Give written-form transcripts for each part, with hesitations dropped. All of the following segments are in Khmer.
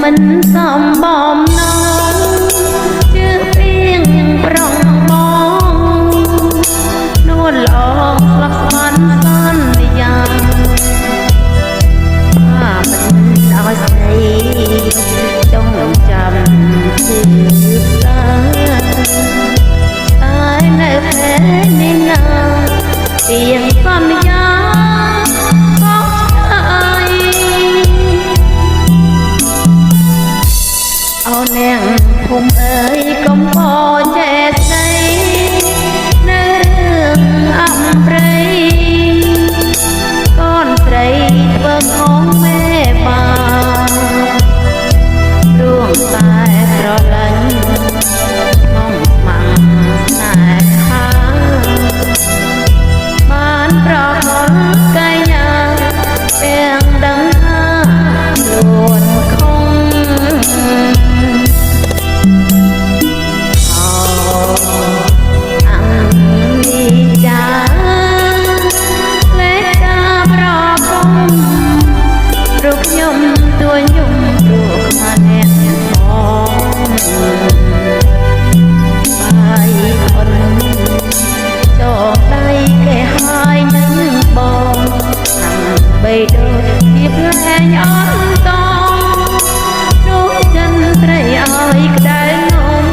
មិនសមបំណងជឿពីងប្រងបងនួនល្អស្លាប់ស្មានសន្យាមិនឲ្យស្រីចងចាំជឿស្លាតែនៅពេលនេះណាពីងសន្យាអូននាងភូមិអើយកុំបោចេះស្ដីនៅរឿងអំព្រៃកូនស្រីធ្វើของแม่បារួងតែស្រឡាញ់មកម៉ាំងស្នេហាបានប្រកបកាយញាទាំងដឹងថាខ្លួនខំខ្ញុំទួខ្ញុំព្រោះខ្មាស់អ្នកផងបាយខុនចោលដៃគេហើយនឹងបងបីដូចពីផ្លែងអត់តដូចចិនត្រីឲ្យក្តៅនំ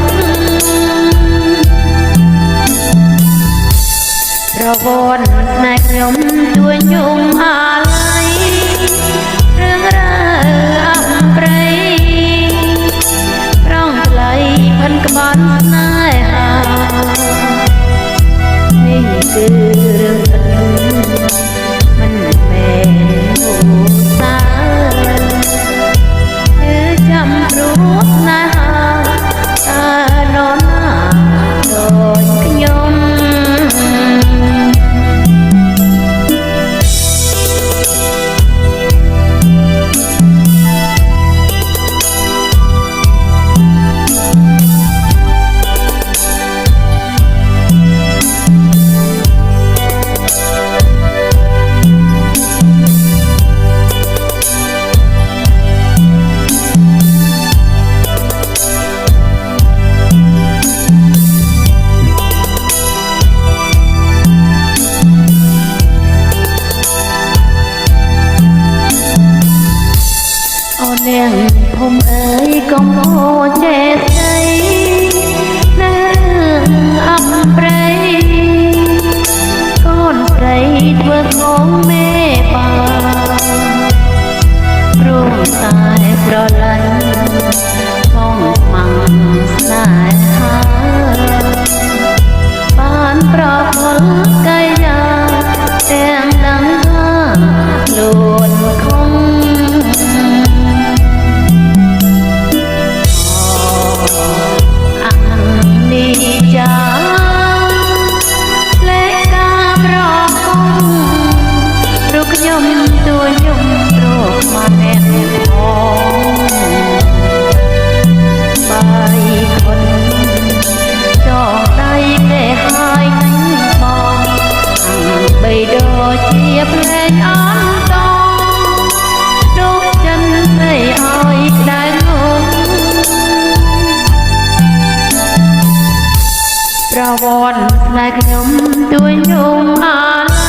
ប្រវត្តិស្នេហ៍ខ្ញុំទួខ្ញុំអាឡ័យរឿងរ៉ាវអំព្រៃប្រងថ្លៃមិនក្បត់ស្នេហានេះគឺរឿងពិតមិនមែនឧស្សាហ៍គឺចាំព្រោះស្នេហាតើនរណាដូចខ្ញុំនាងភូមិអើយកុំបោចេះស្ដីនៅរឿងអំព្រៃកូនស្រីធ្វើของแม่បាព្រោះតែស្រឡាញ់មកម៉ាំងស្នេហាបានប្រកបកាយញាទាំងដឹងថាខ្លួនខំខ្ញុំទួខ្ញុំព្រោះមកអ្នកផងបាយខុនចោលដៃគេហើយនឹងបងបីដូចជាផ្លែងអន្តដូចចិនស្រីឲ្យក្តៅងងប្រវត្តិស្នេហ៍ខ្ញុំទួខ្ញុំអា